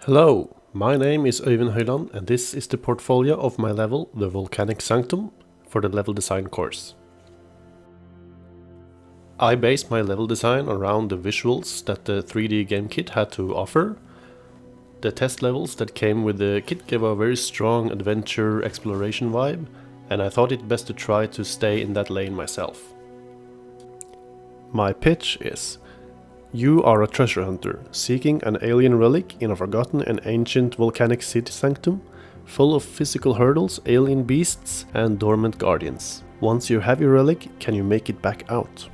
Hello, my name is Øyvind Høyland and this is the portfolio of my level, the Volcanic Sanctum, for the level design course. I based my level design around the visuals that the 3D game kit had to offer. The test levels that came with the kit gave a very strong adventure exploration vibe, and I thought it best to try to stay in that lane myself. My pitch is: you are a treasure hunter, seeking an alien relic in a forgotten and ancient volcanic city sanctum, full of physical hurdles, alien beasts, and dormant guardians. Once you have your relic, can you make it back out?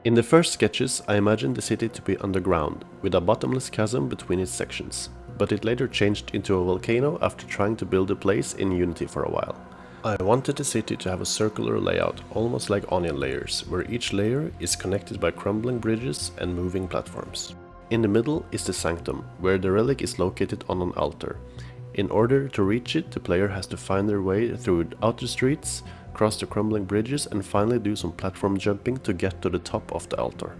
In the first sketches, I imagined the city to be underground, with a bottomless chasm between its sections, but it later changed into a volcano after trying to build a place in Unity for a while. I wanted the city to have a circular layout, almost like onion layers, where each layer is connected by crumbling bridges and moving platforms. In the middle is the sanctum, where the relic is located on an altar. In order to reach it, the player has to find their way through outer streets, cross the crumbling bridges, and finally do some platform jumping to get to the top of the altar.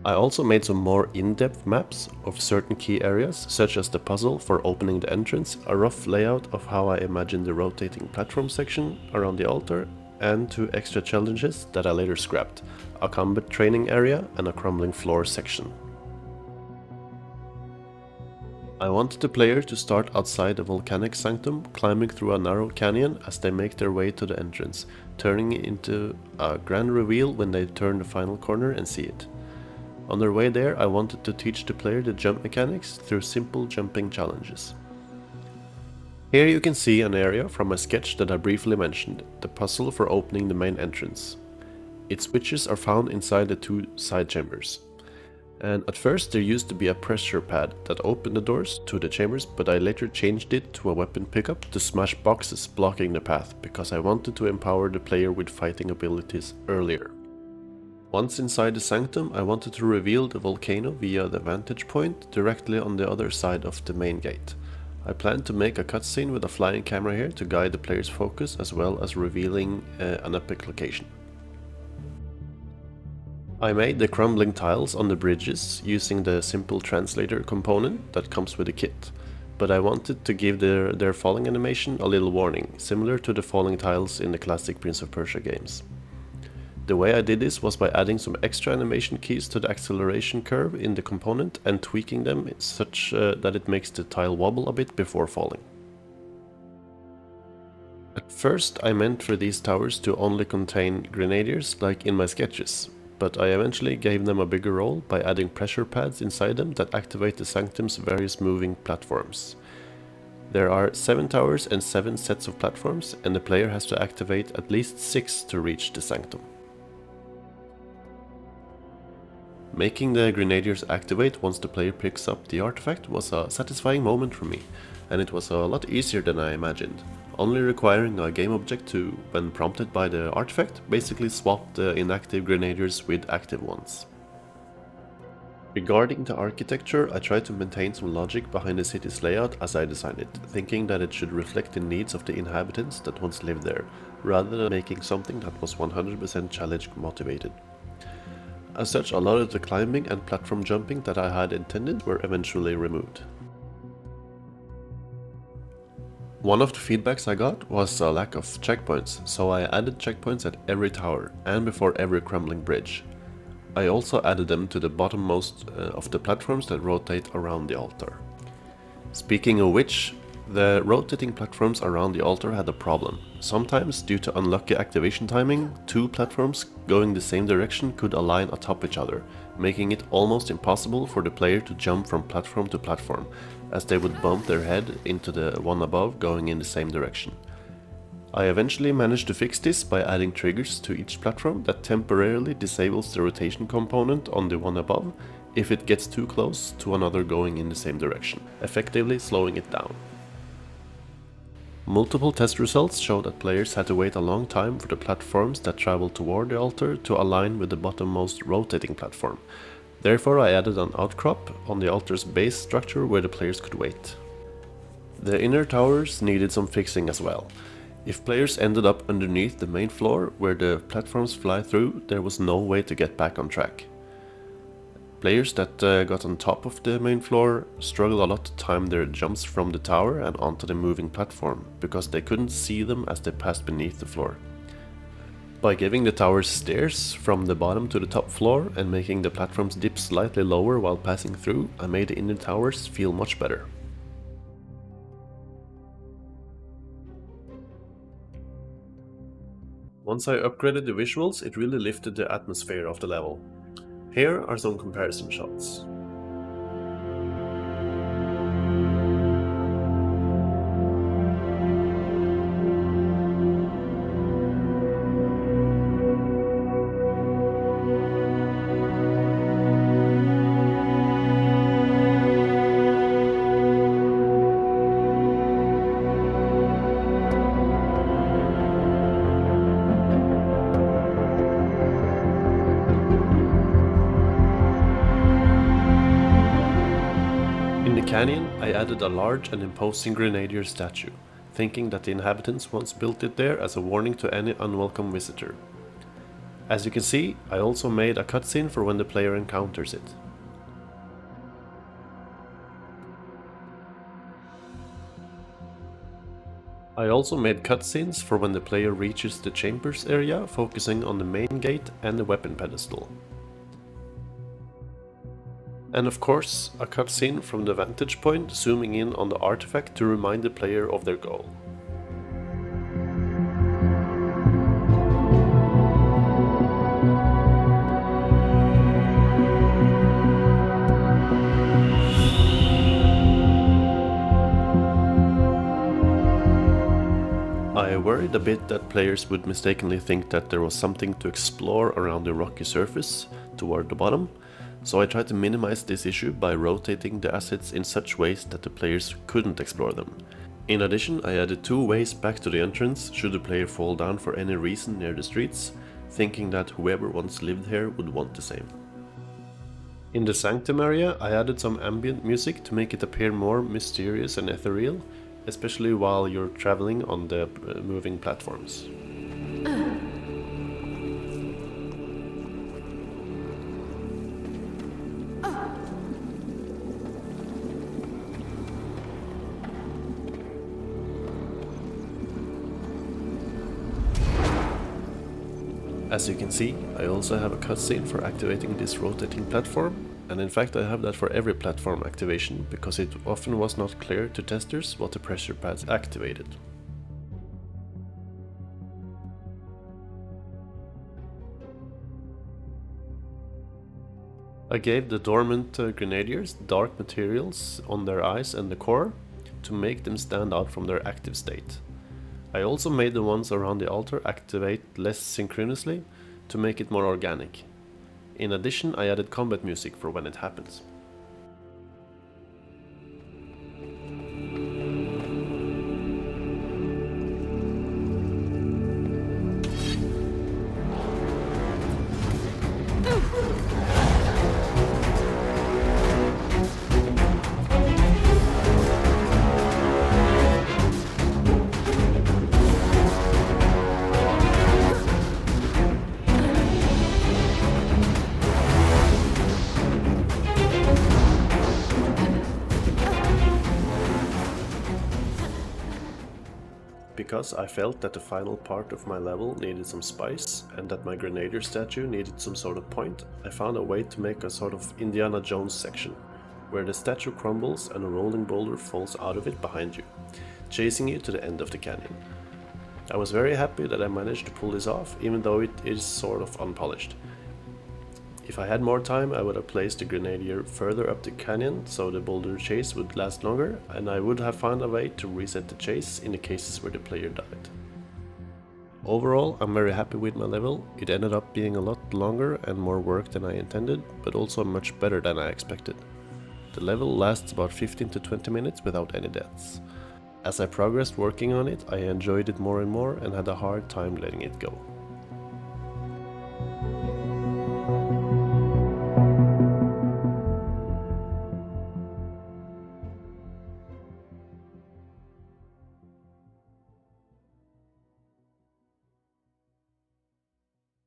I also made some more in-depth maps of certain key areas, such as the puzzle for opening the entrance, a rough layout of how I imagined the rotating platform section around the altar, and 2 extra challenges that I later scrapped, a combat training area and a crumbling floor section. I wanted the player to start outside the Volcanic Sanctum, climbing through a narrow canyon as they make their way to the entrance, turning it into a grand reveal when they turn the final corner and see it. On their way there, I wanted to teach the player the jump mechanics through simple jumping challenges. Here you can see an area from a sketch that I briefly mentioned, the puzzle for opening the main entrance. Its switches are found inside the 2 side chambers. And at first there used to be a pressure pad that opened the doors to the chambers, but I later changed it to a weapon pickup to smash boxes blocking the path, because I wanted to empower the player with fighting abilities earlier. Once inside the sanctum, I wanted to reveal the volcano via the vantage point directly on the other side of the main gate. I planned to make a cutscene with a flying camera here to guide the player's focus, as well as revealing an epic location. I made the crumbling tiles on the bridges using the simple translator component that comes with the kit, but I wanted to give their falling animation a little warning, similar to the falling tiles in the classic Prince of Persia games. The way I did this was by adding some extra animation keys to the acceleration curve in the component and tweaking them such that it makes the tile wobble a bit before falling. At first I meant for these towers to only contain grenadiers like in my sketches, but I eventually gave them a bigger role by adding pressure pads inside them that activate the sanctum's various moving platforms. There are 7 towers and 7 sets of platforms, and the player has to activate at least 6 to reach the sanctum. Making the grenadiers activate once the player picks up the artifact was a satisfying moment for me, and it was a lot easier than I imagined, only requiring a game object to, when prompted by the artifact, basically swap the inactive grenadiers with active ones. Regarding the architecture, I tried to maintain some logic behind the city's layout as I designed it, thinking that it should reflect the needs of the inhabitants that once lived there, rather than making something that was 100% challenge motivated. As such, a lot of the climbing and platform jumping that I had intended were eventually removed. One of the feedbacks I got was a lack of checkpoints, so I added checkpoints at every tower and before every crumbling bridge. I also added them to the bottommost of the platforms that rotate around the altar. Speaking of which, the rotating platforms around the altar had a problem. Sometimes, due to unlucky activation timing, 2 platforms going the same direction could align atop each other, making it almost impossible for the player to jump from platform to platform, as they would bump their head into the one above going in the same direction. I eventually managed to fix this by adding triggers to each platform that temporarily disables the rotation component on the one above if it gets too close to another going in the same direction, effectively slowing it down. Multiple test results showed that players had to wait a long time for the platforms that travel toward the altar to align with the bottommost rotating platform. Therefore, I added an outcrop on the altar's base structure where the players could wait. The inner towers needed some fixing as well. If players ended up underneath the main floor where the platforms fly through, there was no way to get back on track. Players that got on top of the main floor struggled a lot to time their jumps from the tower and onto the moving platform, because they couldn't see them as they passed beneath the floor. By giving the towers stairs from the bottom to the top floor and making the platforms dip slightly lower while passing through, I made the inner towers feel much better. Once I upgraded the visuals, it really lifted the atmosphere of the level. Here are some comparison shots. In the canyon, I added a large and imposing grenadier statue, thinking that the inhabitants once built it there as a warning to any unwelcome visitor. As you can see, I also made a cutscene for when the player encounters it. I also made cutscenes for when the player reaches the chambers area, focusing on the main gate and the weapon pedestal. And of course, a cutscene from the vantage point zooming in on the artifact to remind the player of their goal. I worried a bit that players would mistakenly think that there was something to explore around the rocky surface toward the bottom, so I tried to minimize this issue by rotating the assets in such ways that the players couldn't explore them. In addition, I added 2 ways back to the entrance should the player fall down for any reason near the streets, thinking that whoever once lived here would want the same. In the Sanctum area, I added some ambient music to make it appear more mysterious and ethereal, especially while you're traveling on the moving platforms. As you can see, I also have a cutscene for activating this rotating platform, and in fact I have that for every platform activation, because it often was not clear to testers what the pressure pads activated. I gave the dormant grenadiers dark materials on their eyes and the core to make them stand out from their active state. I also made the ones around the altar activate less synchronously to make it more organic. In addition, I added combat music for when it happens. Because I felt that the final part of my level needed some spice and that my grenadier statue needed some sort of point, I found a way to make a sort of Indiana Jones section, where the statue crumbles and a rolling boulder falls out of it behind you, chasing you to the end of the canyon. I was very happy that I managed to pull this off, even though it is sort of unpolished. If I had more time, I would have placed the grenadier further up the canyon so the boulder chase would last longer, and I would have found a way to reset the chase in the cases where the player died. Overall, I'm very happy with my level. It ended up being a lot longer and more work than I intended, but also much better than I expected. The level lasts about 15 to 20 minutes without any deaths. As I progressed working on it, I enjoyed it more and more and had a hard time letting it go.